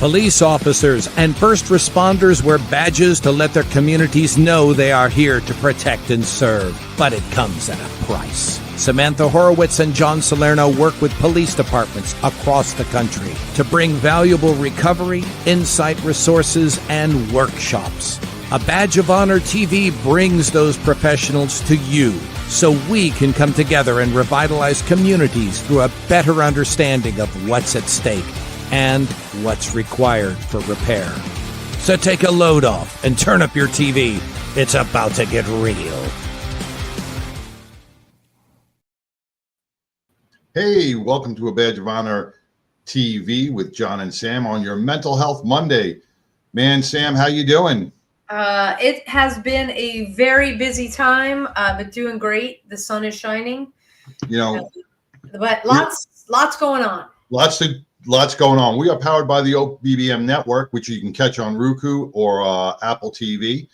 Police officers and first responders wear badges to let their communities know they are here to protect and serve. But it comes at a price. Samantha Horwitz and John Salerno work with police departments across the country to bring valuable recovery, insight resources, and workshops. A Badge of Honor TV brings those professionals to you so we can come together and revitalize communities through a better understanding of what's at stake and what's required for repair. So take a load off and turn up your TV. It's about to get real. Hey, welcome to A Badge of Honor TV with John and Sam on your Mental Health Monday. Man, Sam, how you doing? It has been a very busy time, but doing great. The sun is shining. You know, but lots going on. Lots going on. We are powered by the OBBM network, which you can catch on Roku or Apple TV.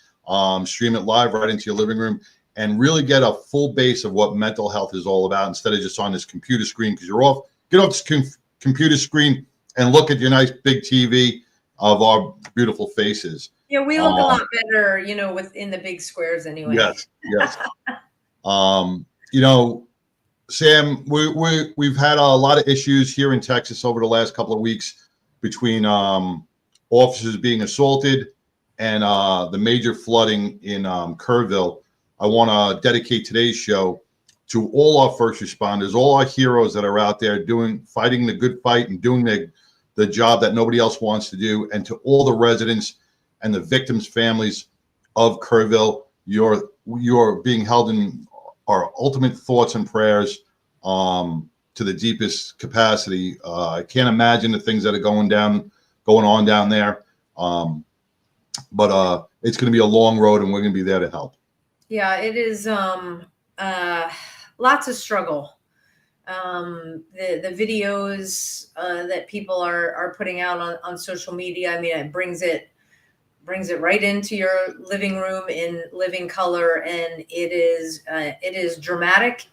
Stream it live right into your living room and really get a full base of what mental health is all about instead of just on this computer screen. Because get off this computer screen and look at your nice big TV of our beautiful faces. Yeah, we look a lot better, within the big squares anyway. Yes. You know, Sam, we've had a lot of issues here in Texas over the last couple of weeks between officers being assaulted and the major flooding in Kerrville. I want to dedicate today's show to all our first responders, all our heroes that are out there fighting the good fight and doing the job that nobody else wants to do, and to all the residents and the victims' families of Kerrville. You're being held in our ultimate thoughts and prayers to the deepest capacity. I can't imagine the things that are going on down there. But it's going to be a long road, and we're going to be there to help. Yeah, it is lots of struggle. The videos that people are putting out on social media, I mean, it brings it right into your living room in living color, and it is dramatic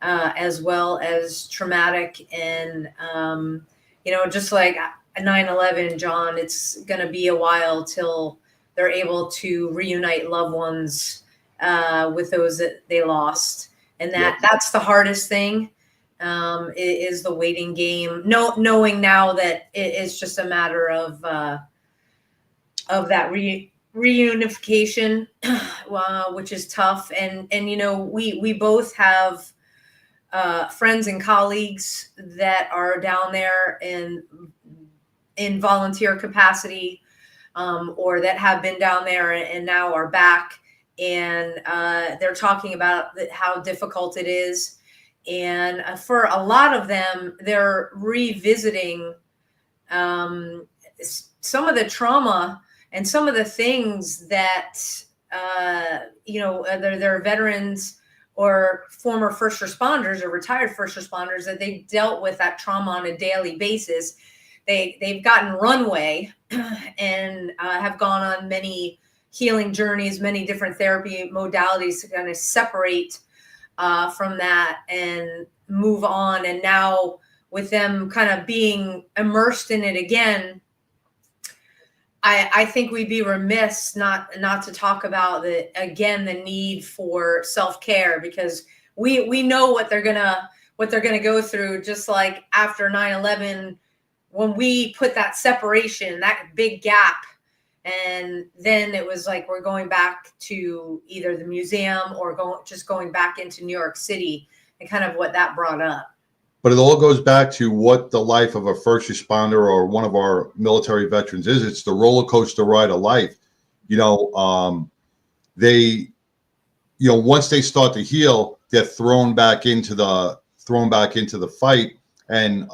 as well as traumatic. And just like 9/11, John, it's going to be a while till they're able to reunite loved ones with those that they lost, and that's the hardest thing. Is the waiting game, knowing now that it's just a matter of that reunification, which is tough. And we both have friends and colleagues that are down there in volunteer capacity, or that have been down there and now are back, and they're talking about how difficult it is. And for a lot of them, they're revisiting some of the trauma and some of the things that, they're veterans or former first responders or retired first responders, that they dealt with that trauma on a daily basis. They've gotten runway and have gone on many healing journeys, many different therapy modalities to kind of separate from that and move on. And now with them kind of being immersed in it again, I think we'd be remiss not to talk about the need for self-care, because we know what they're gonna go through. Just like after 9/11, when we put that separation, that big gap, and then it was like we're going back to either the museum or going back into New York City, and kind of what that brought up. But it all goes back to what the life of a first responder or one of our military veterans is. It's the roller coaster ride of life. Once they start to heal, they're thrown back into the fight, and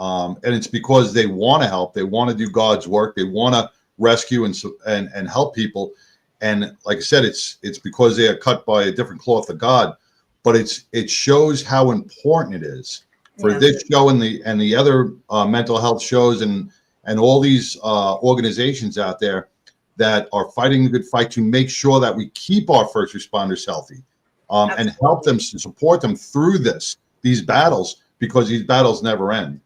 it's because they want to help. They want to do God's work. They want to rescue and help people. And like I said, it's because they are cut by a different cloth of God. But it shows how important it is for this show and the other mental health shows and all these organizations out there that are fighting the good fight to make sure that we keep our first responders healthy, and help them, support them through these battles, because these battles never end.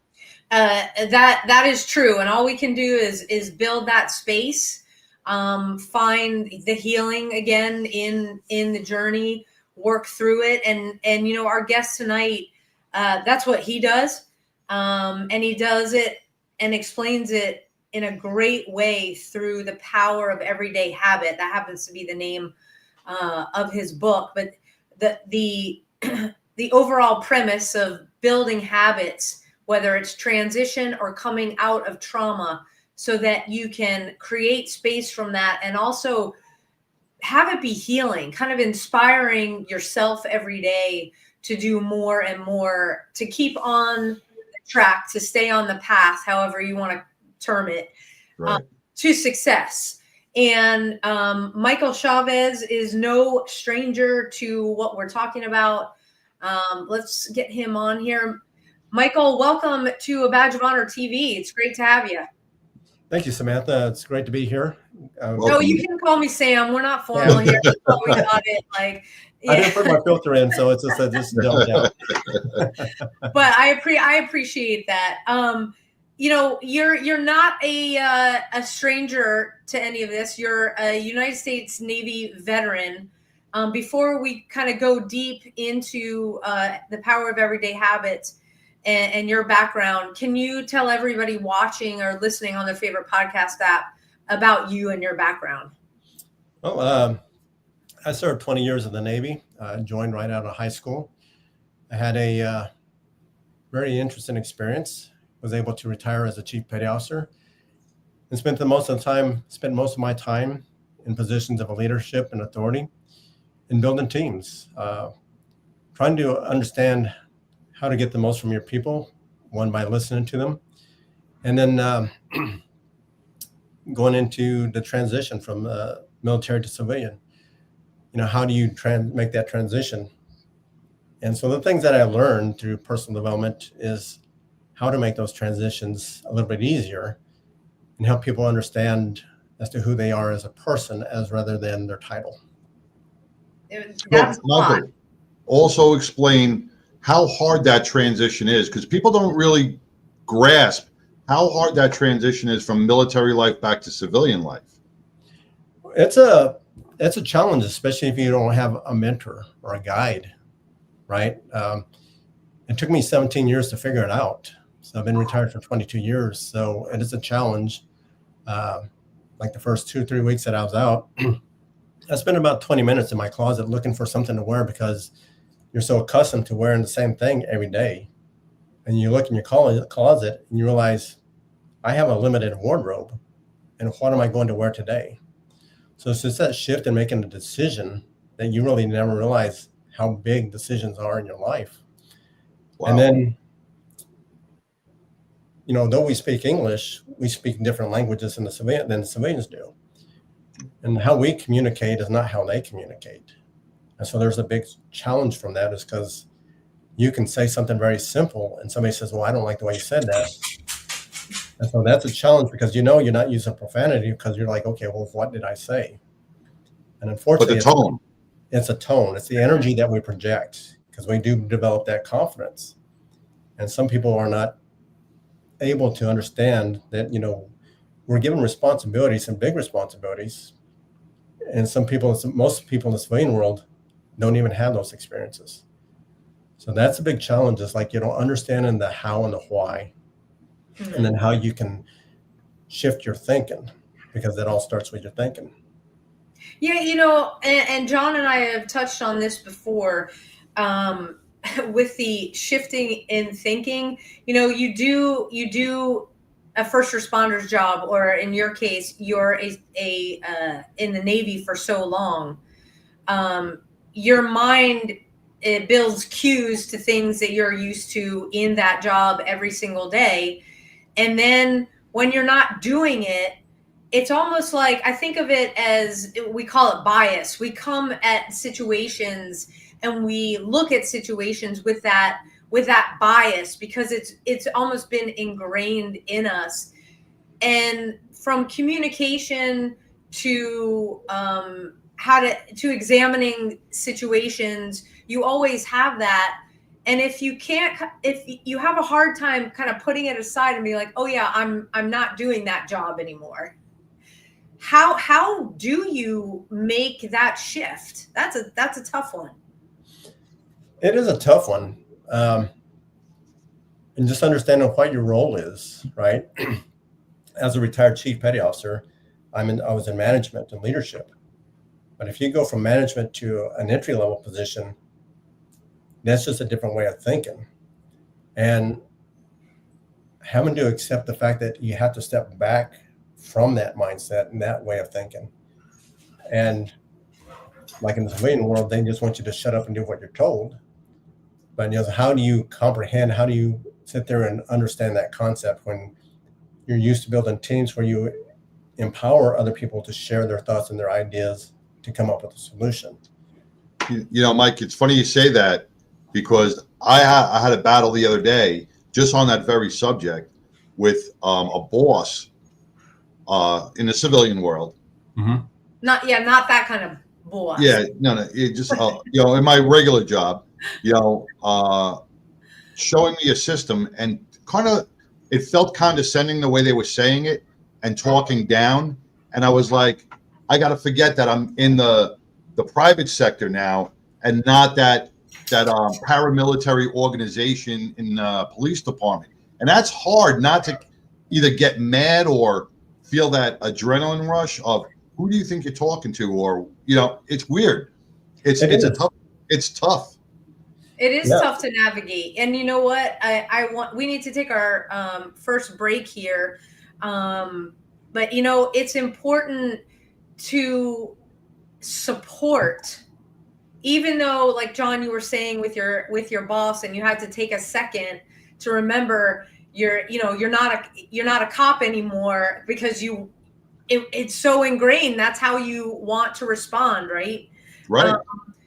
That is true, and all we can do is build that space, find the healing again in the journey, work through it, and you know, our guest tonight, that's what he does, and he does it and explains it in a great way through the power of everyday habit. That happens to be the name of his book, but the the overall premise of building habits, whether it's transition or coming out of trauma, so that you can create space from that and also have it be healing, kind of inspiring yourself every day to do more and more, to keep on the track, to stay on the path, however you want to term it, Right. to success. And Michael Chavez is no stranger to what we're talking about. Let's get him on here. Michael, welcome to A Badge of Honor TV. It's great to have you. Thank you, Samantha. It's great to be here. Oh, you can call me Sam. We're not formal here. We got it. Like, yeah. I didn't put my filter in, so it's just dumbed down. But I appreciate that. You know, you're not a stranger to any of this. You're a United States Navy veteran. Before we kind of go deep into the power of everyday habits and your background, can you tell everybody watching or listening on their favorite podcast app about you and your background? Well, I served 20 years in the Navy. Joined right out of high school. I had a very interesting experience. Was able to retire as a Chief Petty Officer, and spent most of my time in positions of leadership and authority in building teams, trying to understand how to get the most from your people, one, by listening to them, and then going into the transition from military to civilian. You know, how do you make that transition? And so the things that I learned through personal development is how to make those transitions a little bit easier and help people understand as to who they are as a person, as rather than their title. That's Michael, also explain how hard that transition is, because people don't really grasp how hard that transition is from military life back to civilian life. It's a challenge, especially if you don't have a mentor or a guide, right? It took me 17 years to figure it out. So I've been retired for 22 years. So it is a challenge. Like the first 2-3 weeks that I was out, I spent about 20 minutes in my closet looking for something to wear, because you're so accustomed to wearing the same thing every day. And you look in your closet and you realize, I have a limited wardrobe, and what am I going to wear today? So it's just that shift in making a decision that you really never realize how big decisions are in your life. Wow. And then, you know, though we speak English, we speak different languages than the civilians do. And how we communicate is not how they communicate. And so there's a big challenge from that, is because you can say something very simple and somebody says, well, I don't like the way you said that. And so that's a challenge, because you know you're not using profanity, because you're like, okay, well, what did I say? And unfortunately, But the tone. It's a tone. It's the energy that we project, because we do develop that confidence. And some people are not able to understand that, you know, we're given responsibilities, and big responsibilities. And most people in the civilian world don't even have those experiences. So that's a big challenge. It's like, you know, understanding the how and the why, and then how you can shift your thinking, because it all starts with your thinking. Yeah, you know, and John and I have touched on this before, with the shifting in thinking. You know, you do a first responder's job, or in your case, you're a in the Navy for so long. Your mind, it builds cues to things that you're used to in that job every single day. And then when you're not doing it, it's almost like, I think of it as, we call it bias. We come at situations and we look at situations with that bias, because it's almost been ingrained in us. And from communication to how to examining situations, you always have that. And if you have a hard time kind of putting it aside and be like, oh yeah, I'm not doing that job anymore. How do you make that shift? That's a tough one. It is a tough one. And just understanding what your role is, right? As a retired Chief Petty Officer, I was in management and leadership. But if you go from management to an entry-level position, that's just a different way of thinking. And having to accept the fact that you have to step back from that mindset and that way of thinking. And like in the civilian world, they just want you to shut up and do what you're told. But how do you comprehend, how do you sit there and understand that concept when you're used to building teams where you empower other people to share their thoughts and their ideas to come up with a solution? Mike, it's funny you say that, because I had a battle the other day just on that very subject with a boss in the civilian world. Mm-hmm. Not that kind of boss. Yeah, no, it just in my regular job, showing me a system, and kind of it felt condescending the way they were saying it and talking down. And I was like, I got to forget that I'm in the private sector now, and not that paramilitary organization in the police department. And that's hard not to either get mad or feel that adrenaline rush of, who do you think you're talking to? Or, it's weird. It's tough. It is tough to navigate. And you know what? We need to take our first break here. But it's important to support, even though, like John, you were saying with your boss, and you had to take a second to remember you're not a cop anymore, because it's so ingrained. That's how you want to respond, right? Right.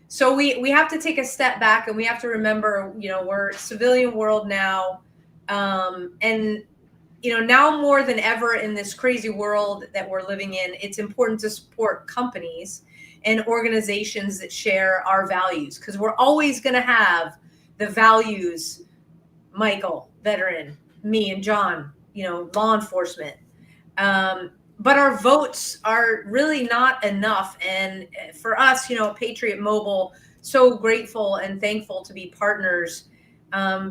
So we have to take a step back, and we have to remember, we're civilian world now. And now more than ever in this crazy world that we're living in, it's important to support companies and organizations that share our values, because we're always going to have the values, Michael, veteran, me and John, law enforcement. But our votes are really not enough. And for us, Patriot Mobile, so grateful and thankful to be partners.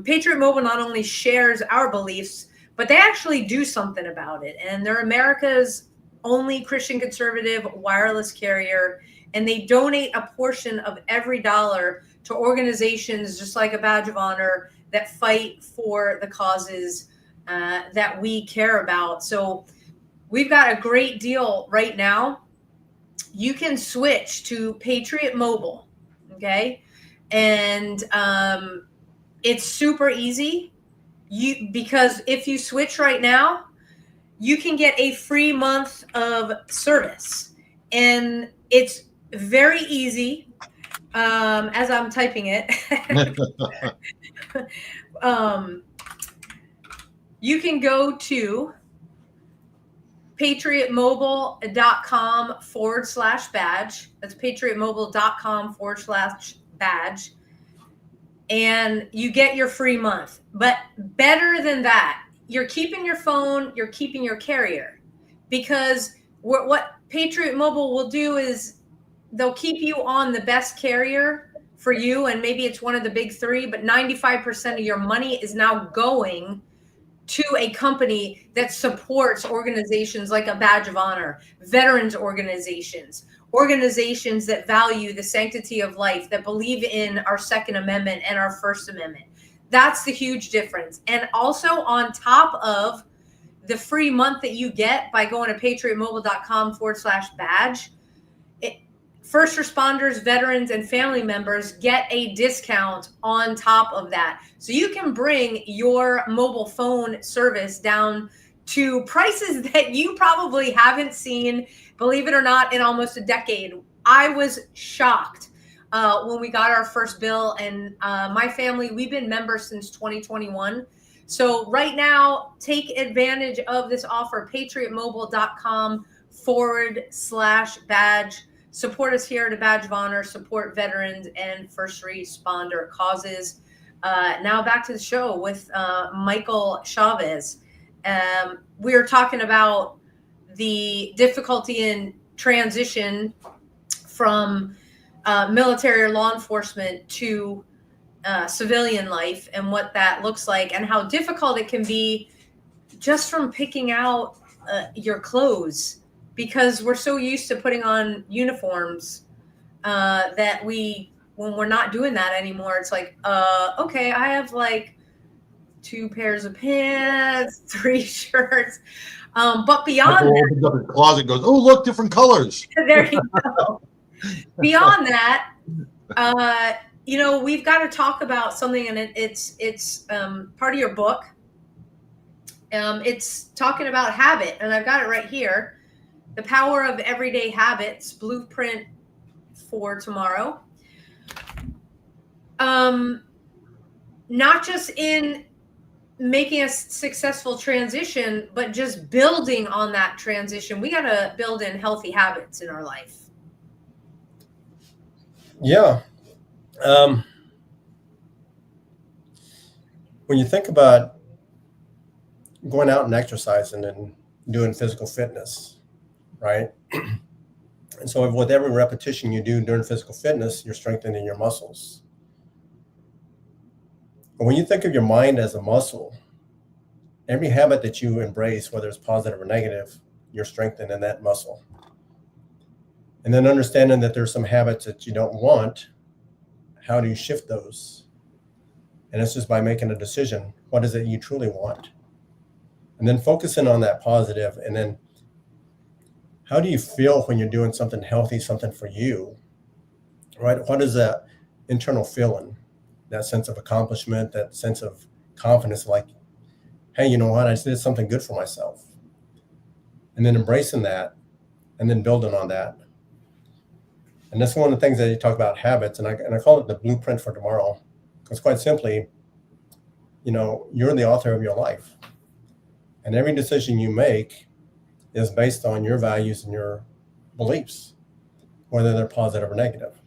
Patriot Mobile not only shares our beliefs, but they actually do something about it. And they're America's only Christian conservative wireless carrier. And they donate a portion of every dollar to organizations just like a Badge of Honor that fight for the causes that we care about. So we've got a great deal right now. You can switch to Patriot Mobile, okay? And it's super easy. Because if you switch right now, you can get a free month of service. And it's very easy, as I'm typing it. You can go to patriotmobile.com/badge. That's patriotmobile.com/badge. And you get your free month. But better than that, you're keeping your phone, you're keeping your carrier. Because what Patriot Mobile will do is they'll keep you on the best carrier for you, and maybe it's one of the big three, but 95% of your money is now going to a company that supports organizations like a Badge of Honor, veterans organizations that value the sanctity of life, that believe in our Second Amendment and our First Amendment. That's the huge difference. And also on top of the free month that you get by going to patriotmobile.com/badge, first responders, veterans, and family members get a discount on top of that. So you can bring your mobile phone service down to prices that you probably haven't seen, believe it or not, in almost a decade. I was shocked when we got our first bill, and my family, we've been members since 2021. So right now, take advantage of this offer, patriotmobile.com/badge. Support us here at a Badge of Honor, support veterans and first responder causes. Now back to the show with Michael Chavez. We were talking about the difficulty in transition from military or law enforcement to civilian life and what that looks like, and how difficult it can be just from picking out your clothes, because we're so used to putting on uniforms that when we're not doing that anymore, it's like, okay, I have like 2 pairs of pants, 3 shirts. But beyond Michael opens up his closet and goes, oh, look, different colors. there you go. Beyond that, we've got to talk about something, and it's part of your book. It's talking about habit, and I've got it right here. The Power of Everyday Habits, Blueprint for Tomorrow. Not just in making a successful transition, but just building on that transition. We got to build in healthy habits in our life. Yeah. When you think about going out and exercising and doing physical fitness, right? And so with every repetition you do during physical fitness, you're strengthening your muscles. But when you think of your mind as a muscle, every habit that you embrace, whether it's positive or negative, you're strengthening that muscle. And then understanding that there's some habits that you don't want, how do you shift those? And it's just by making a decision. What is it you truly want? And then focusing on that positive. And then how do you feel when you're doing something healthy, something for you, right? What is that internal feeling? That sense of accomplishment, that sense of confidence, like, hey, you know what? I just did something good for myself. And then embracing that and then building on that. And that's one of the things that you talk about, habits. And I call it the blueprint for tomorrow, because quite simply, you're the author of your life. And every decision you make is based on your values and your beliefs, whether they're positive or negative.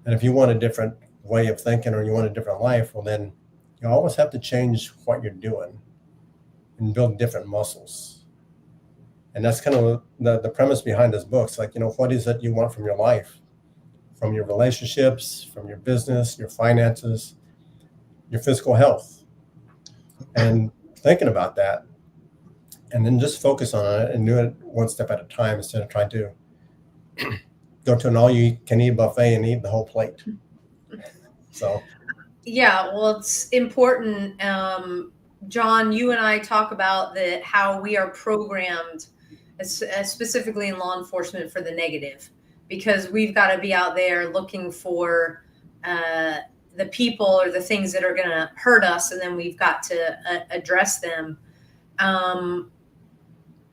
And if you want a different way of thinking or you want a different life, well, then you always have to change what you're doing and build different muscles. And that's kind of the premise behind this book. It's like, what is it you want from your life, from your relationships, from your business, your finances, your physical health, and thinking about that. And then just focus on it and do it one step at a time instead of trying to go to an all-you-can-eat buffet and eat the whole plate. So, yeah, well, it's important. John, you and I talk about how we are programmed, specifically in law enforcement, for the negative, because we've got to be out there looking for the people or the things that are going to hurt us, and then we've got to address them.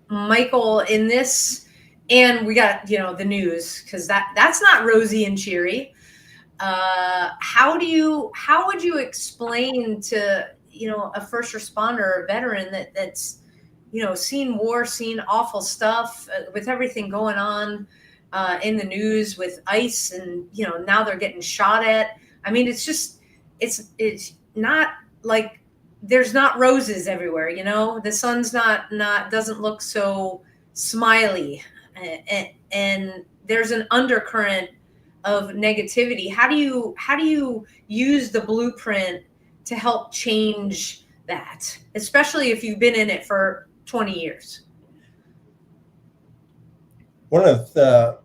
Michael, in this, and we got the news, because that's not rosy and cheery. How would you explain to a first responder, a veteran that's seen war, seen awful stuff, with everything going on in the news with ICE, and now they're getting shot at? I mean, it's not like there's not roses everywhere. The sun's doesn't look so smiley, and there's an undercurrent of negativity. How do you use the blueprint to help change that, especially if you've been in it for 20 years? There's a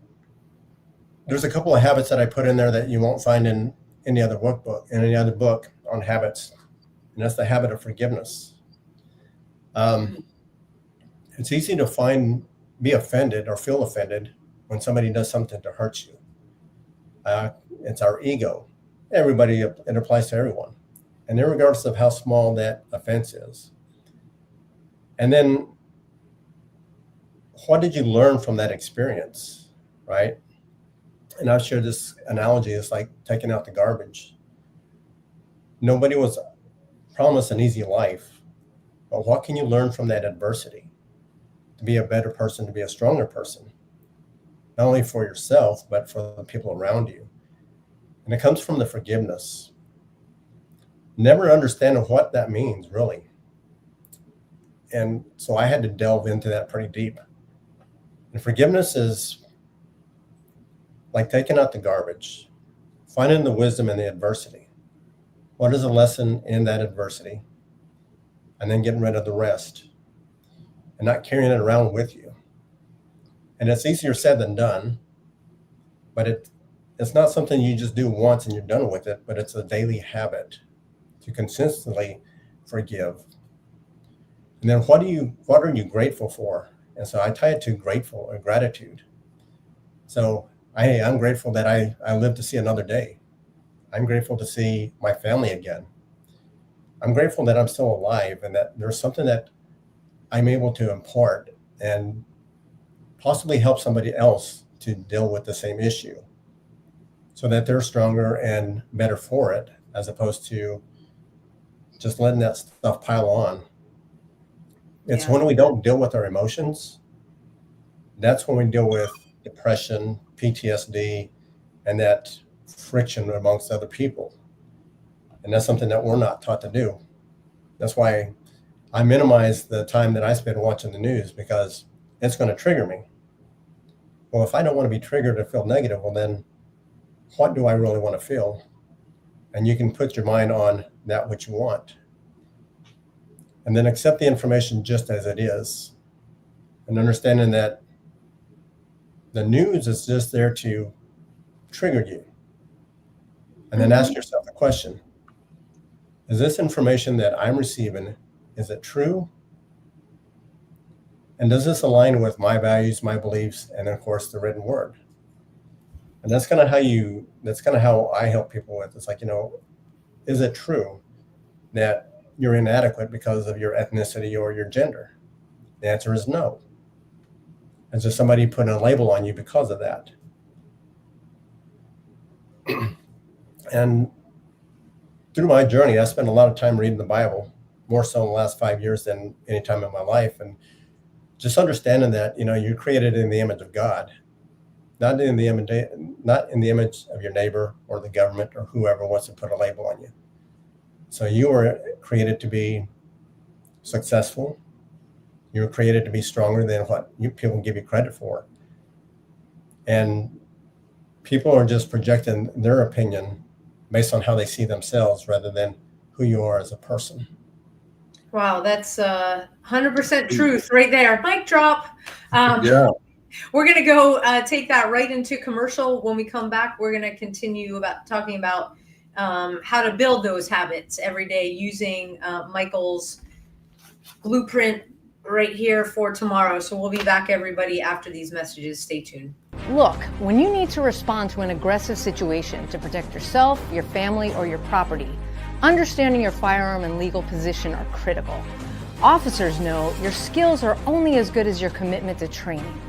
couple of habits that I put in there that you won't find in any other book on habits, and that's the habit of forgiveness. It's easy to be offended or feel offended when somebody does something to hurt you. It's our ego. It applies to everyone, and regardless of how small that offense is. And then, what did you learn from that experience, right? And I've shared this analogy. It's like taking out the garbage. Nobody was promised an easy life, but what can you learn from that adversity to be a better person, to be a stronger person? Not only for yourself, but for the people around you. And it comes from the forgiveness. never understanding what that means, really. And so I had to delve into that pretty deep. And forgiveness is like taking out the garbage, finding the wisdom in the adversity. What is a lesson in that adversity? And then getting rid of the rest and not carrying it around with you. And it's easier said than done, but it's not something you just do once and you're done with it, but it's a daily habit to consistently forgive. And then what are you grateful for? And so I tie it to gratitude. So I'm grateful that I live to see another day. I'm grateful to see my family again. I'm grateful that I'm still alive and that there's something that I'm able to impart and possibly help somebody else to deal with the same issue so that they're stronger and better for it, as opposed to just letting that stuff pile on. It's when we don't deal with our emotions, that's when we deal with depression, PTSD, and that friction amongst other people. And that's something that we're not taught to do. That's why I minimize the time that I spend watching the news, because it's going to trigger me. Well, if I don't want to be triggered or feel negative, well, then what do I really want to feel? And you can put your mind on that which you want. And then accept the information just as it is. And understanding that the news is just there to trigger you. And then ask yourself the question, is this information that I'm receiving, is it true? And does this align with my values, my beliefs, and of course the written word? And that's kind of how I help people with. It's like, is it true that you're inadequate because of your ethnicity or your gender? The answer is no. Is there somebody putting a label on you because of that? And through my journey, I spent a lot of time reading the Bible, more so in the last 5 years than any time in my life. And just understanding that, you're created in the image of God, not in the image of your neighbor or the government or whoever wants to put a label on you. So you were created to be successful. You were created to be stronger than what people give you credit for. And people are just projecting their opinion based on how they see themselves rather than who you are as a person. Wow, that's 100% truth right there. Mic drop. Yeah. We're going to go take that right into commercial. When we come back, we're going to continue talking about how to build those habits every day using Michael's blueprint right here for tomorrow. So we'll be back, everybody, after these messages. Stay tuned. Look, when you need to respond to an aggressive situation to protect yourself, your family, or your property, understanding your firearm and legal position are critical. Officers know your skills are only as good as your commitment to training.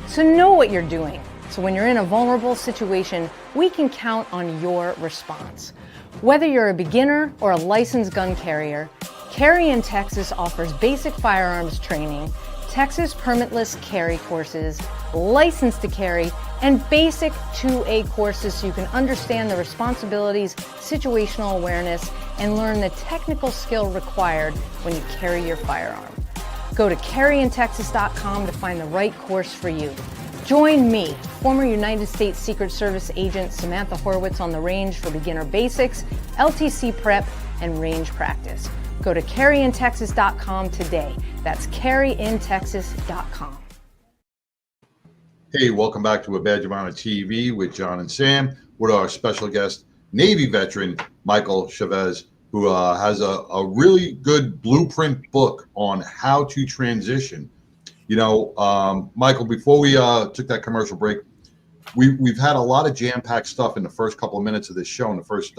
So know what you're doing. So when you're in a vulnerable situation, we can count on your response. Whether you're a beginner or a licensed gun carrier, Carry in Texas offers basic firearms training, Texas permitless carry courses, license to carry, and basic 2A courses so you can understand the responsibilities, situational awareness, and learn the technical skill required when you carry your firearm. Go to carryintexas.com to find the right course for you. Join me, former United States Secret Service agent Samantha Horwitz, on the range for beginner basics, LTC prep, and range practice. Go to carryintexas.com today. That's carryintexas.com. Hey, welcome back to A Badge of Honor TV with John and Sam, with our special guest, Navy veteran Michael Chavez, who has a really good blueprint book on how to transition. Michael, before we took that commercial break, we've had a lot of jam-packed stuff in the first couple of minutes of this show, in the first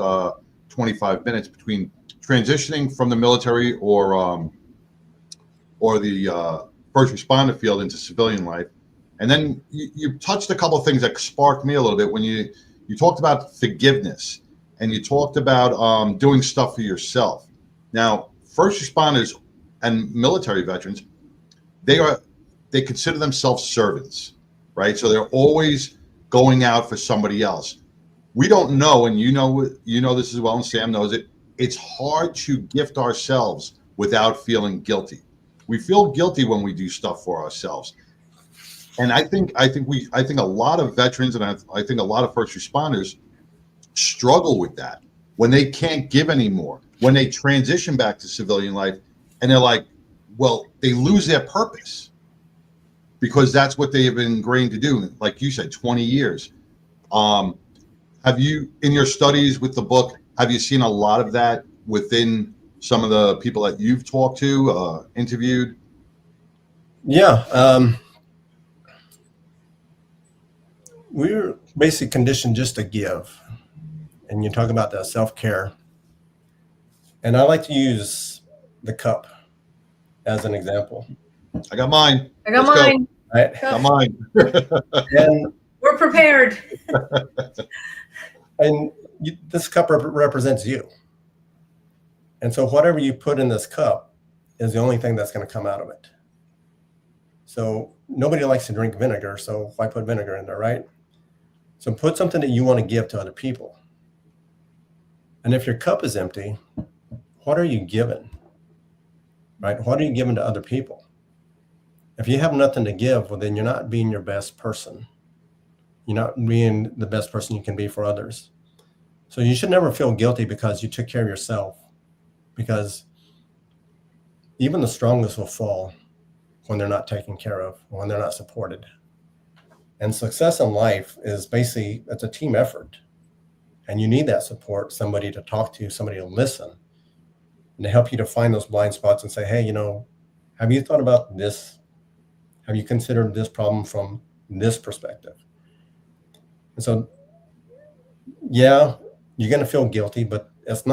25 minutes, between transitioning from the military or the first responder field into civilian life. And then you touched a couple of things that sparked me a little bit when you talked about forgiveness, and you talked about doing stuff for yourself. Now, first responders and military veterans, they consider themselves servants, right? So they're always going out for somebody else. We don't know, and you know this as well, and Sam knows it. it's hard to gift ourselves without feeling guilty. We feel guilty when we do stuff for ourselves. And I think a lot of veterans and I think a lot of first responders struggle with that when they can't give anymore, when they transition back to civilian life, and they're like, well, they lose their purpose because that's what they have been ingrained to do. Like you said, 20 years. Have you, in your studies with the book, have you seen a lot of that within some of the people that you've talked to, interviewed? Yeah. We're basically conditioned just to give. And you talk about that self-care. And I like to use the cup as an example. I got mine. I got Let's mine. Right? Got mine. And We're prepared. this cup represents you. And so whatever you put in this cup is the only thing that's going to come out of it. So nobody likes to drink vinegar, so why put vinegar in there, right? So put something that you want to give to other people. And if your cup is empty, what are you giving? Right? What are you giving to other people? If you have nothing to give, well, then you're not being your best person. You're not being the best person you can be for others. So you should never feel guilty because you took care of yourself, because even the strongest will fall when they're not taken care of, when they're not supported. And success in life is basically, it's a team effort. And you need that support, somebody to talk to, somebody to listen, and to help you to find those blind spots and say, hey, have you thought about this? Have you considered this problem from this perspective? And so, yeah, you're going to feel guilty, but it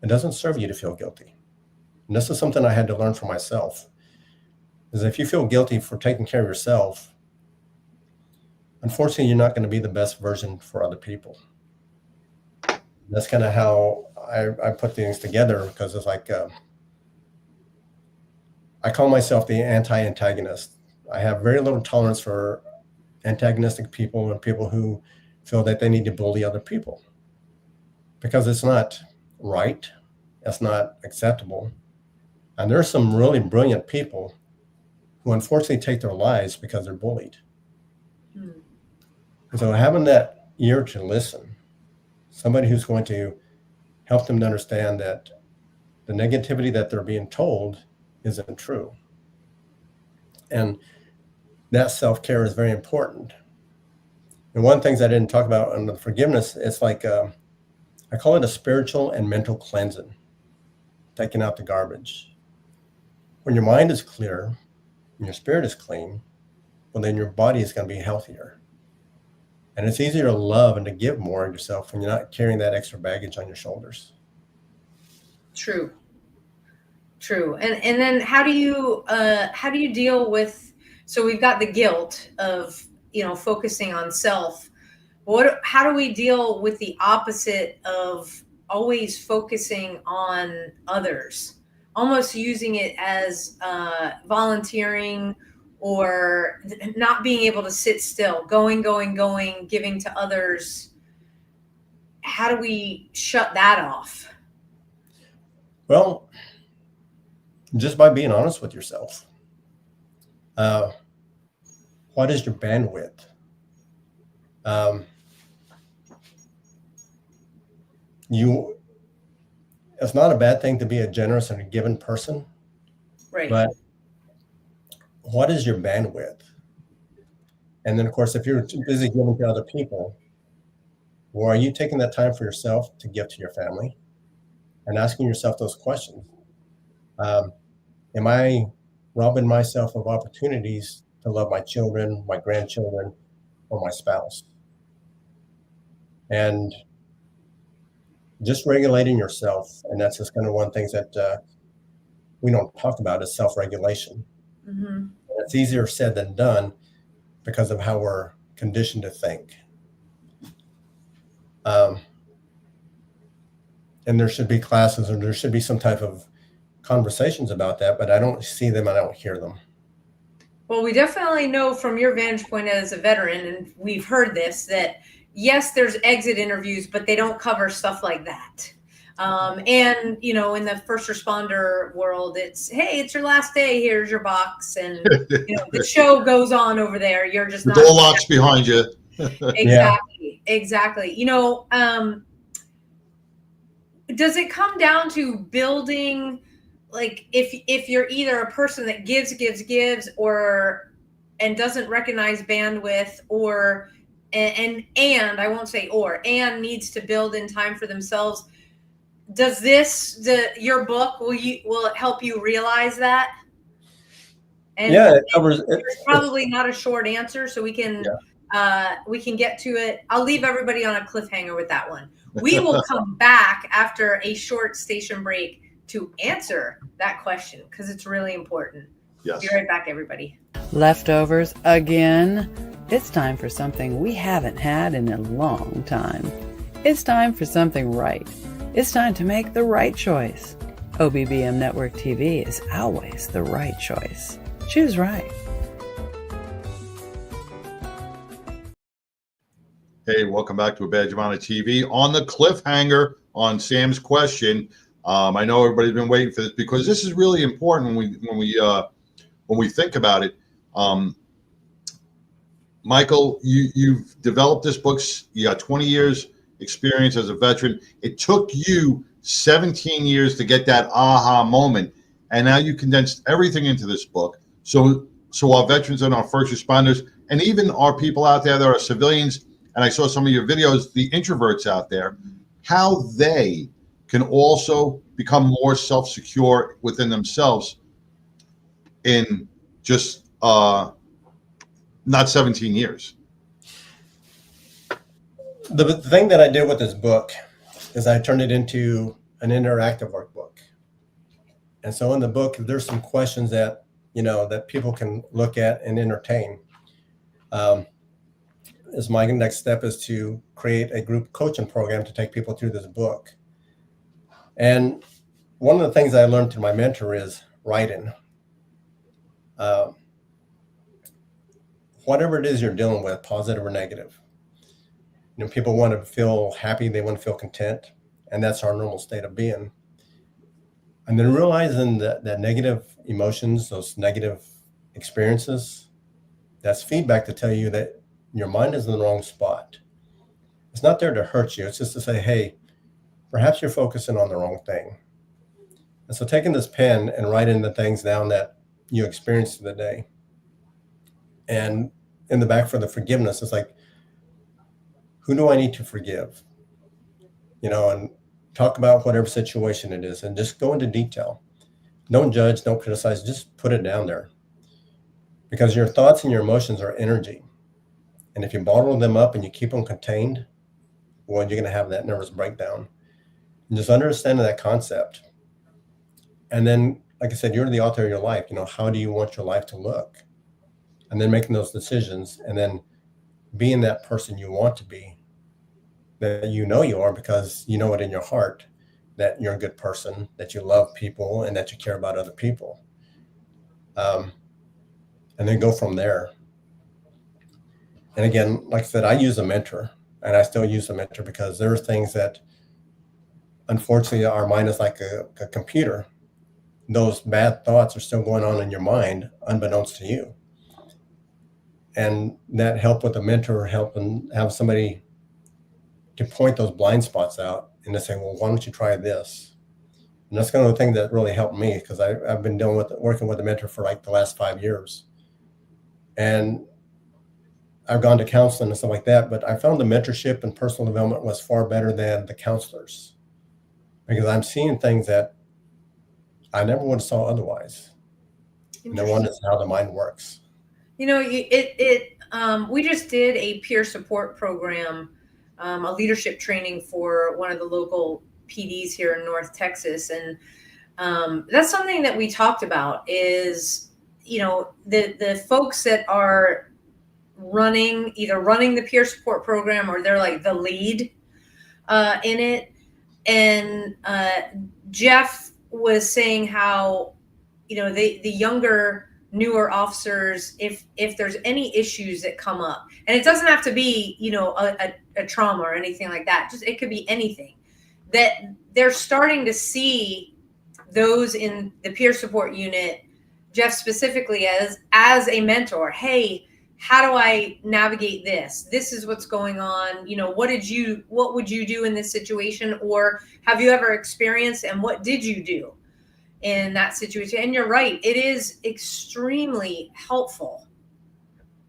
doesn't serve you to feel guilty. And this is something I had to learn for myself, is if you feel guilty for taking care of yourself, unfortunately, you're not going to be the best version for other people. That's kind of how I put things together, because it's like, I call myself the anti-antagonist. I have very little tolerance for antagonistic people and people who feel that they need to bully other people, because it's not right. It's not acceptable. And there are some really brilliant people who unfortunately take their lives because they're bullied. And so having that ear to listen, somebody who's going to help them to understand that the negativity that they're being told isn't true. And that self-care is very important. And one of the things I didn't talk about on the forgiveness, it's like, I call it a spiritual and mental cleansing, taking out the garbage. When your mind is clear and your spirit is clean, well, then your body is going to be healthier. And it's easier to love and to give more of yourself when you're not carrying that extra baggage on your shoulders. True. And then how do you deal with, so we've got the guilt of, focusing on self. How do we deal with the opposite of always focusing on others, almost using it as volunteering, or not being able to sit still, going, giving to others? How do we shut that off? Well, just by being honest with yourself. What is your bandwidth? It's not a bad thing to be a generous and a giving person, Right. but what is your bandwidth? And then, of course, if you're too busy giving to other people, or are you taking that time for yourself to give to your family and asking yourself those questions? Am I robbing myself of opportunities to love my children, my grandchildren, or my spouse? And just regulating yourself, and that's just kind of one of the things that we don't talk about, is self-regulation. Mm-hmm. It's easier said than done because of how we're conditioned to think. And there should be classes, or there should be some type of conversations about that, but I don't see them, I don't hear them. Well, we definitely know from your vantage point as a veteran, and we've heard this, that yes, there's exit interviews, but they don't cover stuff like that. And, you know, in the first responder world, it's, hey, it's your last day. Here's your box. And, you know, the show goes on over there. You're just The not. door locks behind you. Exactly. Exactly. You know, does it come down to building, like, if you're either a person that gives, or, and doesn't recognize bandwidth, or, and I won't say or, and needs to build in time for themselves, does your book, will it help you realize that? And Yeah, it covers. It's probably not a short answer, so we can get to it. I'll leave everybody on a cliffhanger with that one. We will come back after a short station break to answer that question, because it's really important. Yes. Be right back, everybody. Leftovers again? It's time for something we haven't had in a long time. It's time for something right. It's time to make the right choice. OBBM Network TV is always the right choice. Choose right. Hey, welcome back to A Badge of Honor TV. On the cliffhanger on Sam's question, I know everybody's been waiting for this, because this is really important when we think about it. Michael, you've developed this book. You got 20 years experience as a veteran. It took you 17 years to get that aha moment, and now you condensed everything into this book. So our veterans and our first responders, and even our people out there that are civilians, and I saw some of your videos, the introverts out there, how they can also become more self-secure within themselves in just not 17 years. The thing that I did with this book is I turned it into an interactive workbook. And so in the book, there's some questions that, you know, that people can look at and entertain. As my next step is to create a group coaching program to take people through this book. And one of the things I learned through my mentor is writing. Whatever it is you're dealing with, positive or negative. You know, people want to feel happy, they want to feel content, and that's our normal state of being. And then realizing that negative emotions, those negative experiences, that's feedback to tell you that your mind is in the wrong spot. It's not there to hurt you. It's just to say, hey, perhaps you're focusing on the wrong thing. And so taking this pen and writing the things down that you experienced in the day. And in the back for the forgiveness, it's like, who do I need to forgive? You know, and talk about whatever situation it is and just go into detail. Don't judge, don't criticize, just put it down there. Because your thoughts and your emotions are energy. And if you bottle them up and you keep them contained, well, you're going to have that nervous breakdown. And just understanding that concept. And then, like I said, you're the author of your life. You know, how do you want your life to look? And then making those decisions and then being that person you want to be, that you know you are, because you know it in your heart that you're a good person, that you love people, and that you care about other people. And then go from there. And again, like I said, I use a mentor, and I still use a mentor because there are things that, unfortunately, our mind is like a computer. Those bad thoughts are still going on in your mind, unbeknownst to you. And that help with a mentor, helping have somebody to point those blind spots out and to say, well, why don't you try this? And that's kind of the thing that really helped me, because I've been working with a mentor for like the last 5 years. And I've gone to counseling and stuff like that, but I found the mentorship and personal development was far better than the counselors, because I'm seeing things that I never would have saw otherwise. And one is how the mind works. You know, we just did a peer support program, a leadership training for one of the local PDs here in North Texas. And that's something that we talked about is, you know, the folks that are either running the peer support program or they're like the lead in it. And Jeff was saying how, you know, the younger, newer officers, if there's any issues that come up, and it doesn't have to be, you know, a trauma or anything like that, just it could be anything, that they're starting to see those in the peer support unit, Jeff specifically, as a mentor. Hey, how do I navigate this? This is what's going on. You know, what would you do in this situation? Or have you ever experienced, and what did you do in that situation? And you're right, it is extremely helpful.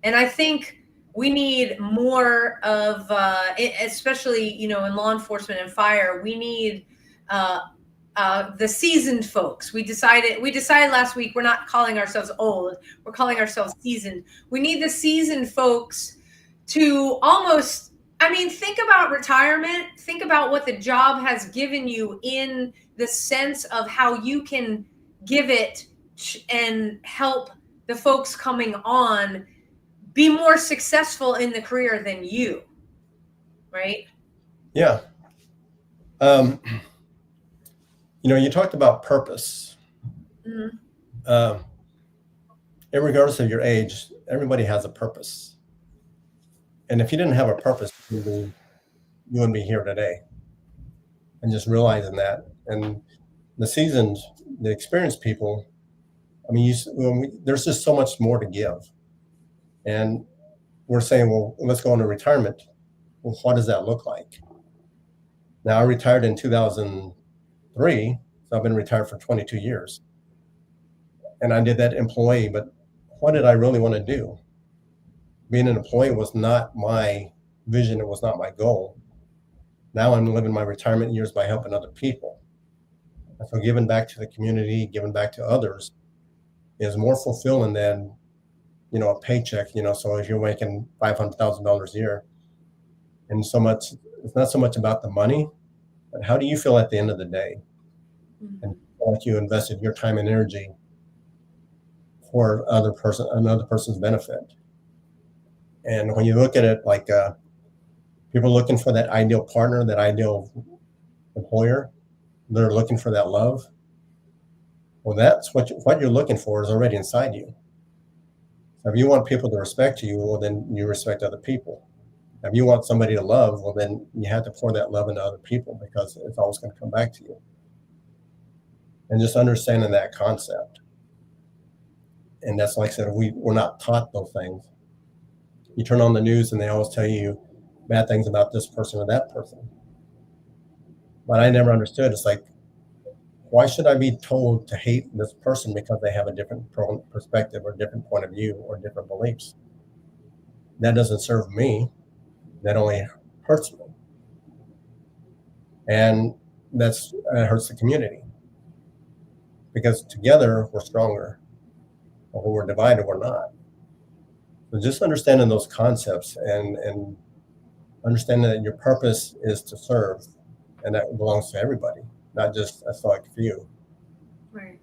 And I think we need more of, especially, you know, in law enforcement and fire, we need the seasoned folks. We decided last week, we're not calling ourselves old, we're calling ourselves seasoned. We need the seasoned folks to almost, I mean, think about retirement, think about what the job has given you in the sense of how you can give it and help the folks coming on be more successful in the career than you, right? Yeah. You know, you talked about purpose. Mm-hmm. Regardless of your age, everybody has a purpose. And if you didn't have a purpose, you wouldn't be here today. And just realizing that. And the seasoned, the experienced people, I mean, there's just so much more to give. And we're saying, well, let's go into retirement. Well, what does that look like? Now, I retired in 2003, so I've been retired for 22 years. And I did that employee, but what did I really want to do? Being an employee was not my vision. It was not my goal. Now I'm living my retirement years by helping other people. And so giving back to the community, giving back to others is more fulfilling than, you know, a paycheck, you know. So if you're making $500,000 a year, and it's not so much about the money, but how do you feel at the end of the day? And like you invested your time and energy for another person's benefit. And when you look at it like people looking for that ideal partner, that ideal employer, they're looking for that love. Well, that's what you're looking for is already inside you. So if you want people to respect you, well, then you respect other people. If you want somebody to love, well, then you have to pour that love into other people because it's always going to come back to you. And just understanding that concept. And that's like I said, we're not taught those things. You turn on the news and they always tell you bad things about this person or that person. But I never understood. It's like, why should I be told to hate this person because they have a different perspective or different point of view or different beliefs? That doesn't serve me. That only hurts me. And that hurts the community. Because together we're stronger. But when we're divided, we're not. So just understanding those concepts and understanding that your purpose is to serve, and that belongs to everybody, not just a select few. Right.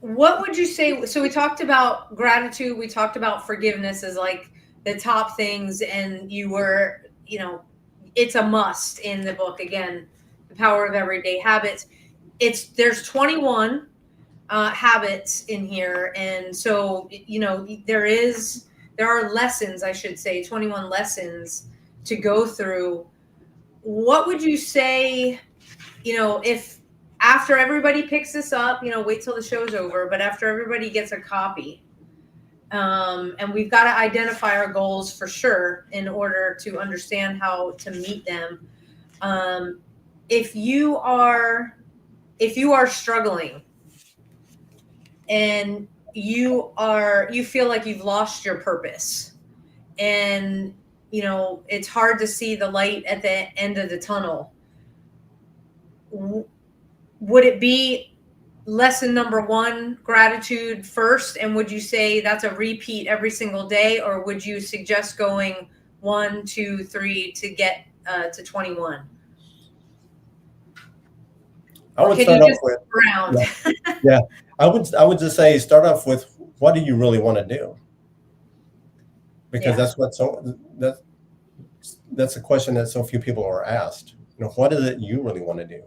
What would you say? So we talked about gratitude. We talked about forgiveness as like the top things, and you were, you know, it's a must in the book. Again, The Power of Everyday Habits. There's 21 habits in here, and so, you know, there are lessons, I should say, 21 lessons to go through. What would you say, you know, if after everybody picks this up, you know, wait till the show's over, but after everybody gets a copy, and we've got to identify our goals for sure in order to understand how to meet them. If you are struggling and you feel like you've lost your purpose, and, you know, it's hard to see the light at the end of the tunnel, would it be lesson number 1, gratitude first? And would you say that's a repeat every single day? Or would you suggest going 1, 2, 3 to get to 21? I would start off with, yeah. I would just say, start off with, what do you really want to do? Because that's a question that so few people are asked. You know, what is it you really want to do?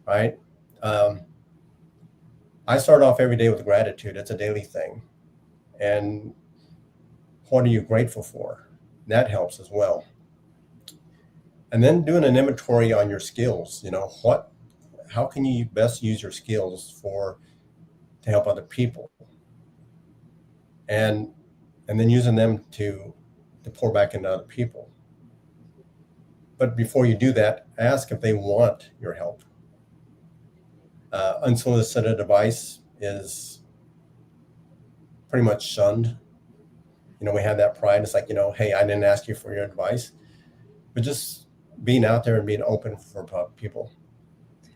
Right? I start off every day with gratitude. It's a daily thing. And what are you grateful for? That helps as well. And then doing an inventory on your skills. How can you best use your skills to help other people, and then using them to pour back into other people. But before you do that, ask if they want your help. Unsolicited advice is pretty much shunned. We have that pride. It's like, hey, I didn't ask you for your advice. But just being out there and being open for people.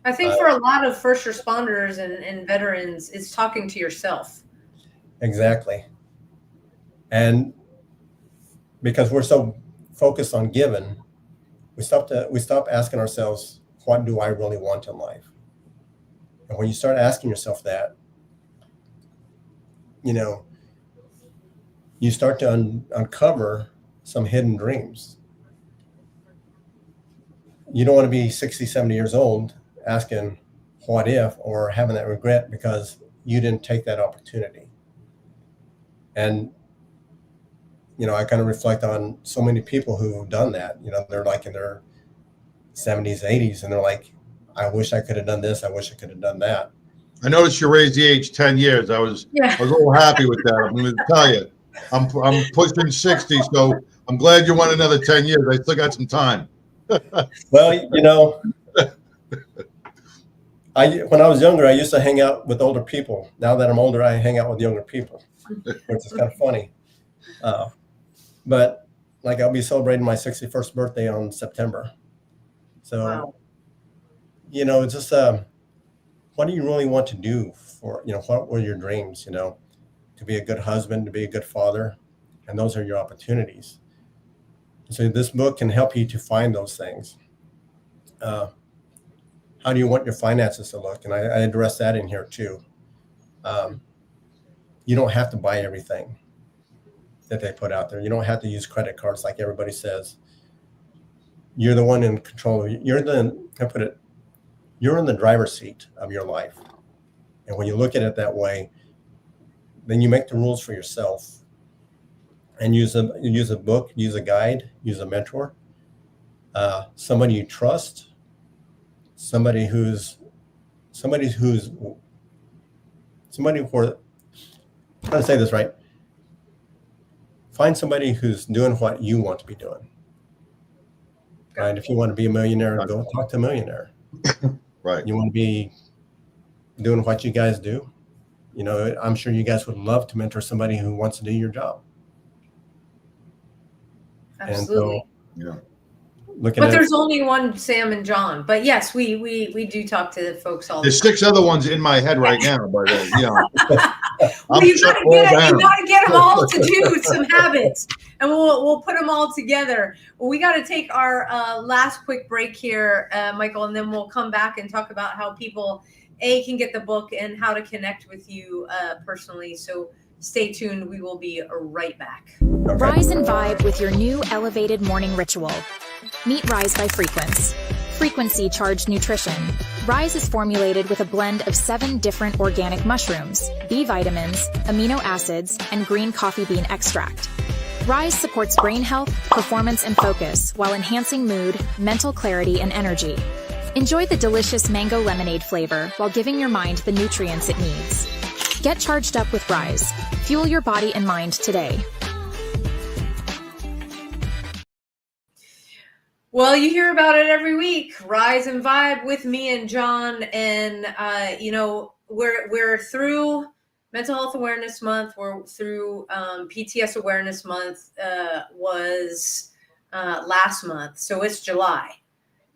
I think for a lot of first responders and veterans, it's talking to yourself. Exactly. And because we're so focused on giving, we stop asking ourselves, what do I really want in life? And when you start asking yourself that, you start to uncover some hidden dreams. You don't want to be 60, 70 years old asking what if, or having that regret because you didn't take that opportunity. And, I kind of reflect on so many people who've done that. They're like in their 70s, 80s, and they're like, I wish I could have done this. I wish I could have done that. I noticed you raised the age 10 years. I was a little happy with that. I'm going to tell you, I'm pushing 60, so I'm glad you want another 10 years. I still got some time. Well, when I was younger, I used to hang out with older people. Now that I'm older, I hang out with younger people, which is kind of funny. But like, I'll be celebrating my 61st birthday on September. So, wow. It's just, what do you really want to do what were your dreams, to be a good husband, to be a good father, and those are your opportunities. So this book can help you to find those things. How do you want your finances to look? And I address that in here too. You don't have to buy everything that they put out there. You don't have to use credit cards like everybody says. You're the one in control. You're in the driver's seat of your life. And when you look at it that way, then you make the rules for yourself and use a book, use a guide, use a mentor, somebody you trust, somebody who, I'm trying to say this right. Find somebody who's doing what you want to be doing. Right? If you want to be a millionaire, go talk to a millionaire. Right. You want to be doing what you guys do. I'm sure you guys would love to mentor somebody who wants to do your job. Absolutely. And so, but there's only one Sam and John. But yes, we do talk to the folks all the time. There's 6 other ones in my head right now, but well, you gotta get them all to do some habits, and we'll put them all together. Well, we got to take our last quick break here, Michael, and then we'll come back and talk about how people can get the book and how to connect with you personally. So stay tuned. We will be right back. Rise and vibe with your new elevated morning ritual. Meet Rise by Frequency. Frequency charged nutrition. Rise is formulated with a blend of 7 different organic mushrooms, B vitamins, amino acids, and green coffee bean extract. Rise supports brain health, performance, and focus while enhancing mood, mental clarity, and energy. Enjoy the delicious mango lemonade flavor while giving your mind the nutrients it needs. Get charged up with Rise. Fuel your body and mind today. Well, you hear about it every week. Rise and vibe with me and John, and we're through Mental Health Awareness Month. We're through PTS Awareness Month. Was last month, so it's July.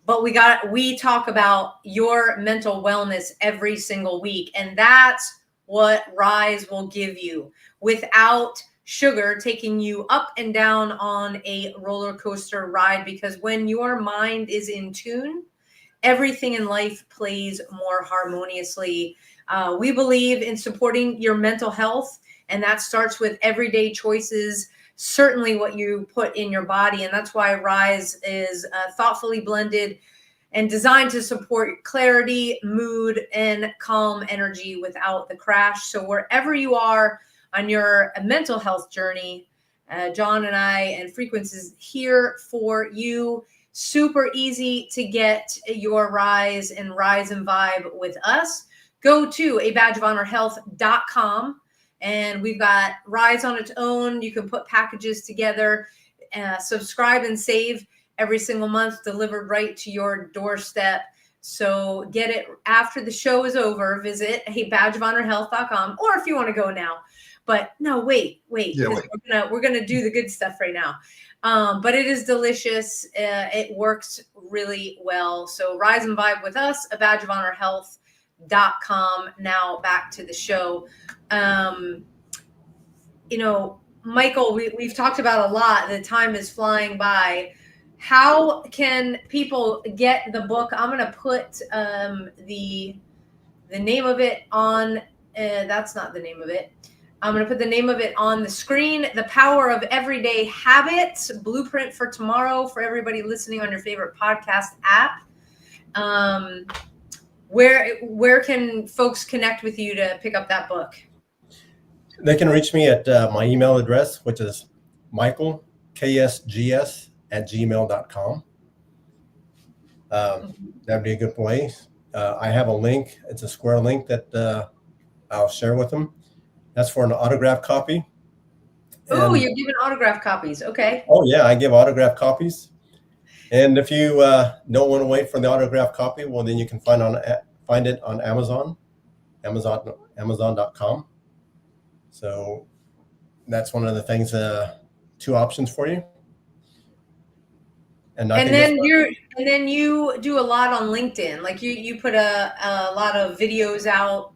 But we talk about your mental wellness every single week, and that's what Rise will give you without sugar taking you up and down on a roller coaster ride, because when your mind is in tune, everything in life plays more harmoniously. We believe in supporting your mental health, and that starts with everyday choices, certainly what you put in your body. And that's why Rise is thoughtfully blended and designed to support clarity, mood, and calm energy without the crash. So wherever you are on your mental health journey, John and I and Frequency is here for you. Super easy to get your Rise and Rise and Vibe with us. Go to abadgeofhonorhealth.com, and we've got Rise on its own. You can put packages together, subscribe and save every single month, delivered right to your doorstep. So get it after the show is over. Visit abadgeofhonorhealth.com, or if you want to go now. But no, wait. Yeah, wait. We're gonna do the good stuff right now. But it is delicious. It works really well. So Rise and Vibe with us, abadgeofhonorhealth.com. Now back to the show. Michael, we've talked about a lot. The time is flying by. How can people get the book? I'm going to put the name of it on. That's not the name of it. I'm going to put the name of it on the screen. The Power of Everyday Habits, Blueprint for Tomorrow, for everybody listening on your favorite podcast app. Where can folks connect with you to pick up that book? They can reach me at my email address, which is michaelksgs@gmail.com. That'd be a good place. I have a link. It's a square link that I'll share with them. That's for an autograph copy. Oh, you're giving autograph copies. Okay. Oh, yeah, I give autograph copies. And if you don't want to wait for the autograph copy, well, then you can find it on Amazon.com. So that's one of the things, 2 options for you. And then you do a lot on LinkedIn. Like you put a lot of videos out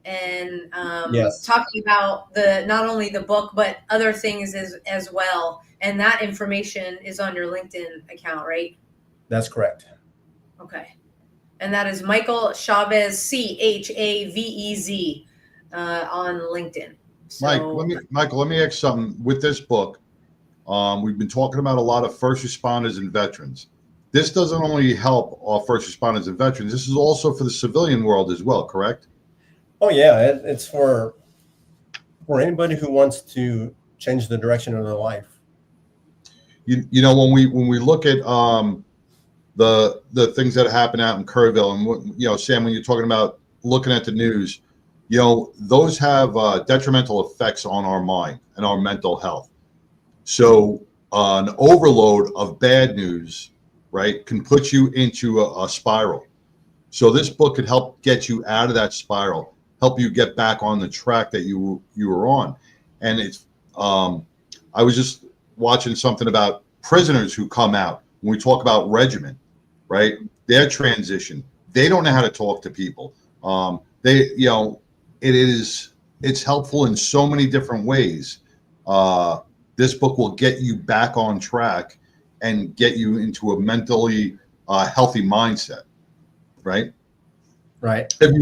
and yes, talking about not only the book but other things as well. And that information is on your LinkedIn account, right? That's correct. Okay. And that is Michael Chavez, Chavez, on LinkedIn. So, Michael, let me ask something. With this book, we've been talking about a lot of first responders and veterans. This doesn't only help our first responders and veterans. This is also for the civilian world as well, correct? Oh, yeah. It's for anybody who wants to change the direction of their life. When we look at the things that happen out in Kerrville, and Sam, when you're talking about looking at the news, those have detrimental effects on our mind and our mental health. So an overload of bad news, right, can put you into a spiral. So this book could help get you out of that spiral, help you get back on the track that you were on. And it's I was just watching something about prisoners who come out. When we talk about regiment, right, their transition, they don't know how to talk to people. It's helpful in so many different ways. This book will get you back on track and get you into a mentally healthy mindset, right? Right. If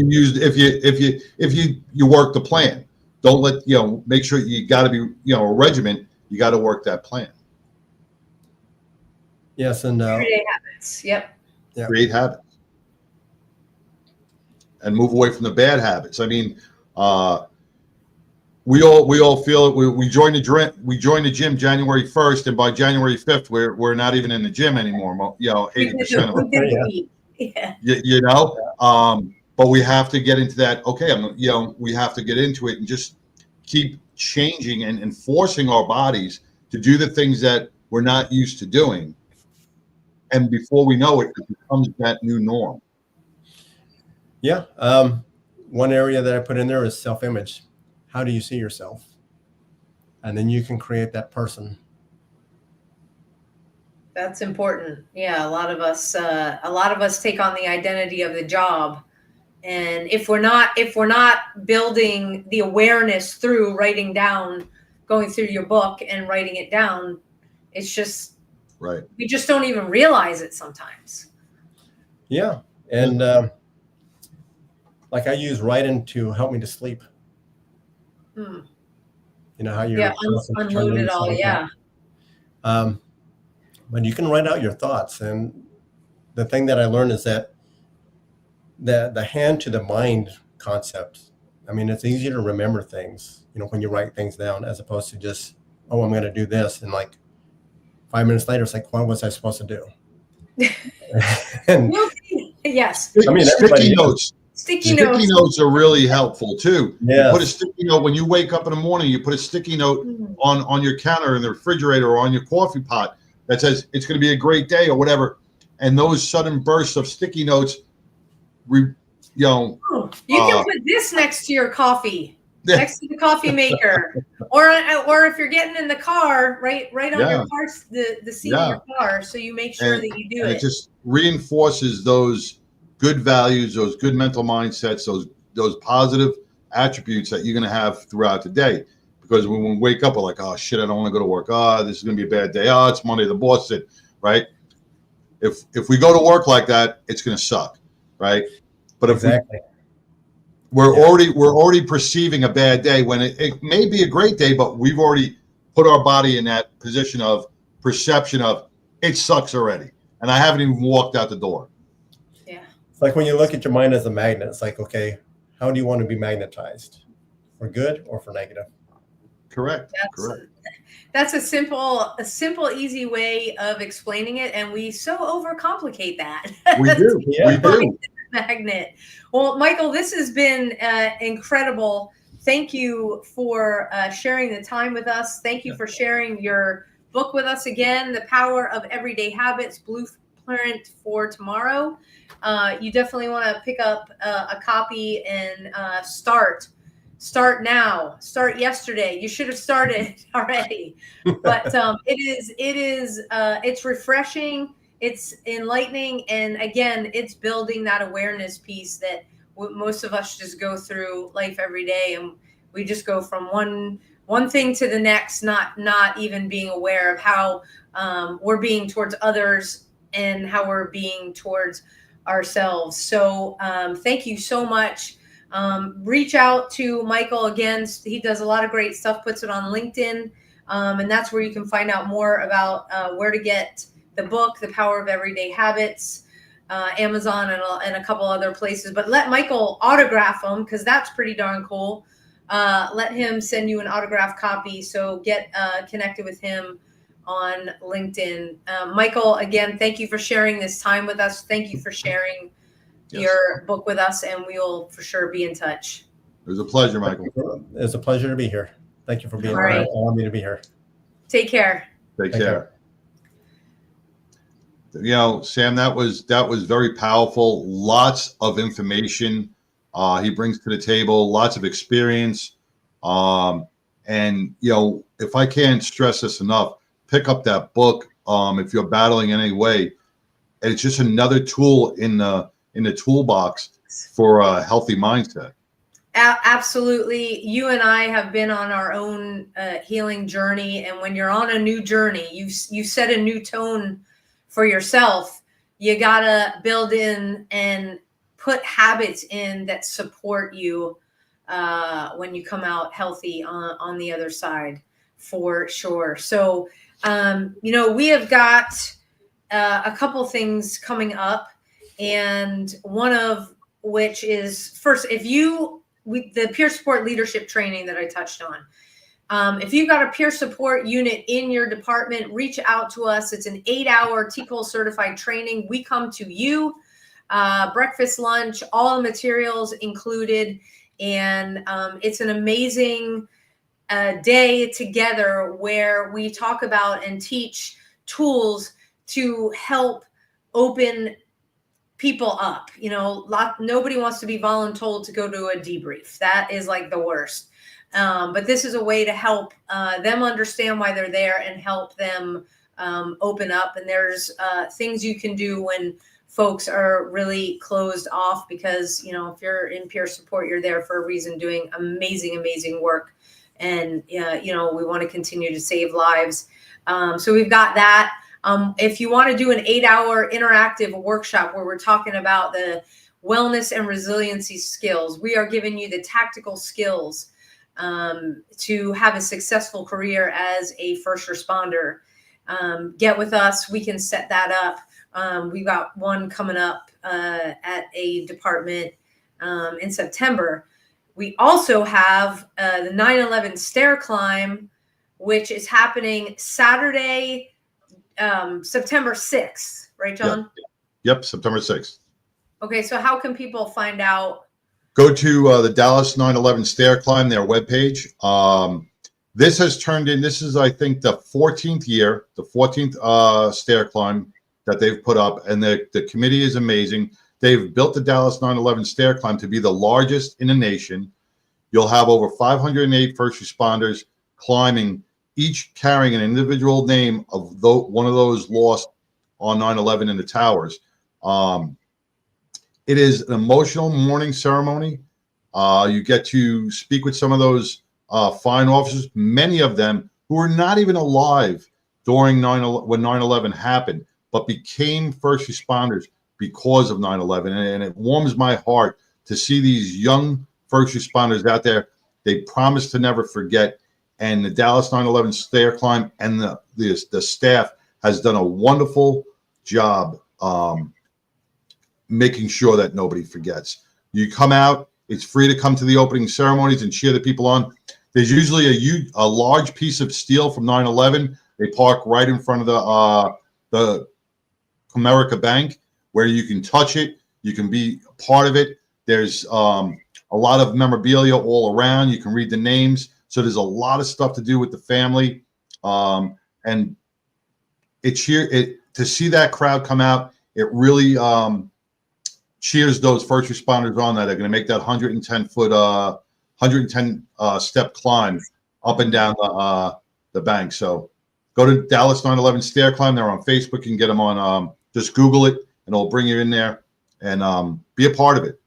you work the plan, don't let make sure you got to be a regiment. You got to work that plan. Yes, and everyday habits. Yep. Create habits and move away from the bad habits. I mean, we all feel it. We joined the gym January 1st, and by January 5th, we're not even in the gym anymore. 80% of it. Yeah. But we have to get into that. Okay, we have to get into it and just keep changing and forcing our bodies to do the things that we're not used to doing. And before we know it, it becomes that new norm. Yeah. One area that I put in there is self-image. How do you see yourself? And then you can create that person. That's important. Yeah, a lot of us take on the identity of the job, and if we're not building the awareness through writing down, going through your book and writing it down, it's just right. We just don't even realize it sometimes. Yeah, and like I use writing to help me to sleep. You know how you unload it all. Yeah. But you can write out your thoughts, and the thing that I learned is that the hand to the mind concept. I mean, it's easier to remember things, when you write things down, as opposed to just, I'm going to do this, and like 5 minutes later, it's like, what was I supposed to do? And Yes. I mean, sticky everybody- notes. Sticky notes. Sticky notes are really helpful too. Yes. You put a sticky note when you wake up in the morning. You put a sticky note on your counter in the refrigerator or on your coffee pot that says it's going to be a great day or whatever. And those sudden bursts of sticky notes, you can put this next to your coffee, next to the coffee maker, or if you're getting in the car, right on your car, the seat of your car, so you make sure that you do it. It just reinforces those good values, those good mental mindsets, those positive attributes that you're going to have throughout the day. Because when we wake up, we're like, oh shit, I don't want to go to work. Oh, this is going to be a bad day. Oh, it's Monday. The boss said, right? If we go to work like that, it's going to suck, right? But if we're already perceiving a bad day when it may be a great day, but we've already put our body in that position of perception of it sucks already, and I haven't even walked out the door. It's like when you look at your mind as a magnet, it's like, okay, how do you want to be magnetized? For good or for negative? Correct. That's a simple, easy way of explaining it, and we so overcomplicate that. We do. We do. Magnet. Well, Michael, this has been incredible. Thank you for sharing the time with us. Thank you for sharing your book with us again, The Power of Everyday Habits, Blueprint for Tomorrow. You definitely want to pick up a copy and start now. Start yesterday. You should have started already. But it's refreshing. It's enlightening. And again, it's building that awareness piece that most of us just go through life every day. And we just go from one thing to the next, not even being aware of how we're being towards others and how we're being towards ourselves. So thank you so much. Reach out to Michael again. He does a lot of great stuff, puts it on LinkedIn. And that's where you can find out more about where to get the book, The Power of Everyday Habits, Amazon and a couple other places. But let Michael autograph them because that's pretty darn cool. Let him send you an autographed copy. So get connected with him on LinkedIn. Michael, again, thank you for sharing this time with us. Thank you for sharing your book with us, and we will for sure be in touch. It was a pleasure, Michael. It's a pleasure to be here. Thank you for being here. Allowing me to be here. Take care. Take care. Sam, that was very powerful. Lots of information he brings to the table, lots of experience. And if I can't stress this enough, pick up that book if you're battling in any way. And it's just another tool in the toolbox for a healthy mindset. Absolutely. You and I have been on our own healing journey. And when you're on a new journey, you set a new tone for yourself. You got to build in and put habits in that support you when you come out healthy on the other side, for sure. So, we have got a couple things coming up, and one of which is first, the peer support leadership training that I touched on. If you've got a peer support unit in your department, reach out to us. It's an 8-hour TCOL certified training. We come to you, breakfast, lunch, all the materials included. And it's an amazing day together where we talk about and teach tools to help open people up. Nobody wants to be voluntold to go to a debrief. That is like the worst. But this is a way to help them understand why they're there and help them open up. And there's things you can do when folks are really closed off, because, if you're in peer support, you're there for a reason, doing amazing, amazing work. And, we want to continue to save lives. So we've got that. If you want to do an 8-hour interactive workshop where we're talking about the wellness and resiliency skills, we are giving you the tactical skills to have a successful career as a first responder. Get with us. We can set that up. We've got one coming up at a department in September. We also have the 9/11 stair climb, which is happening Saturday, September 6th, right, John? Yep, September 6th. Okay, so how can people find out? Go to the Dallas 9/11 Stair Climb, their webpage. This has turned in, this is, I think, the 14th year, the 14th stair climb that they've put up, and the committee is amazing. They've built the Dallas 9/11 Stair Climb to be the largest in the nation. You'll have over 508 first responders climbing, each carrying an individual name of one of those lost on 9/11 in the towers. It is an emotional morning ceremony. You get to speak with some of those fine officers, many of them who were not even alive during when 9/11 happened, but became first responders because of 9/11. And it warms my heart to see these young first responders out there. They promise to never forget. And the Dallas 9/11 Stair Climb and the staff has done a wonderful job making sure that nobody forgets. You come out, it's free to come to the opening ceremonies and cheer the people on. There's usually a large piece of steel from 9/11. They park right in front of the Comerica Bank, where you can touch it, you can be a part of it. There's a lot of memorabilia all around. You can read the names. So there's a lot of stuff to do with the family. And to see that crowd come out, it really cheers those first responders on that are going to make that 110 step climb up and down the bank. So go to Dallas 9/11 Stair Climb. They're on Facebook. You can get them on, just Google it and it'll bring you in there and be a part of it.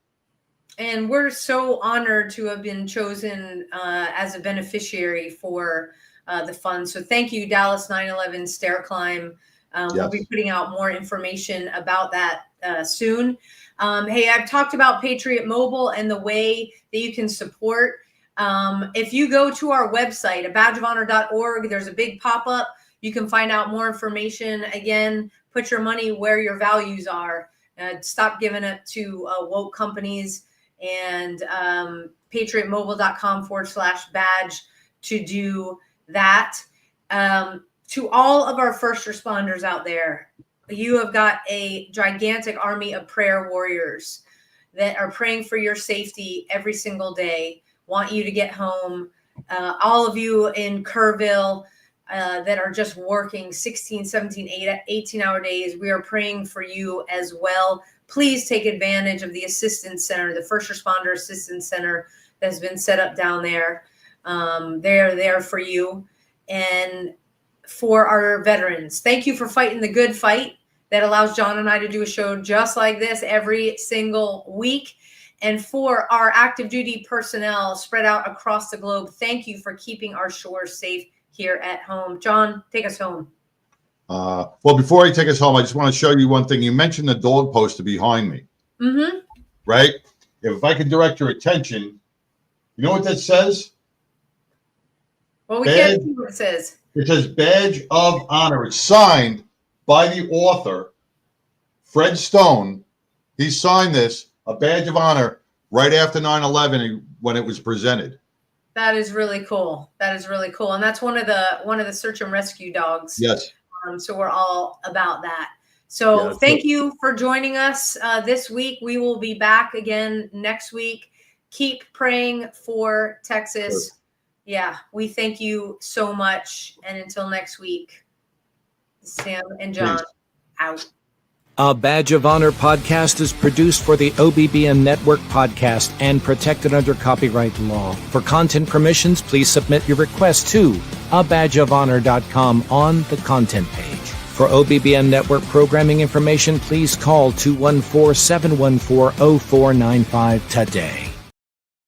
And we're so honored to have been chosen as a beneficiary for the fund. So thank you, Dallas 9/11 Stair Climb. Yes. We'll be putting out more information about that soon. Hey, I've talked about Patriot Mobile and the way that you can support. If you go to our website, abadgeofhonor.org, there's a big pop-up. You can find out more information. Again, put your money where your values are. Stop giving it to woke companies. And patriotmobile.com/badge to do that. To all of our first responders out there, you have got a gigantic army of prayer warriors that are praying for your safety every single day, want you to get home. All of you in Kerrville that are just working 16, 17, 18-hour days, we are praying for you as well. Please take advantage of the assistance center, the first responder assistance center that has been set up down there. They're there for you. And for our veterans, thank you for fighting the good fight that allows John and I to do a show just like this every single week. And for our active duty personnel spread out across the globe, thank you for keeping our shores safe here at home. John, take us home. Well, before I take us home, I just want to show you one thing. You mentioned the dog poster behind me, right? If I can direct your attention, you know what that says? Well, we can't see what it says. It says Badge of Honor. It's signed by the author, Fred Stone. He signed this, a Badge of Honor, right after 9/11 when it was presented. That is really cool. That is really cool. And that's one of the search and rescue dogs. Yes. So we're all about that. So thank you for joining us this week. We will be back again next week. Keep praying for Texas. Sure. Yeah, we thank you so much. And until next week, Sam and John out. A Badge of Honor podcast is produced for the OBBM Network podcast and protected under copyright law. For content permissions, please submit your request to abadgeofhonor.com on the content page. For OBBM Network programming information, please call 214-714-0495 today.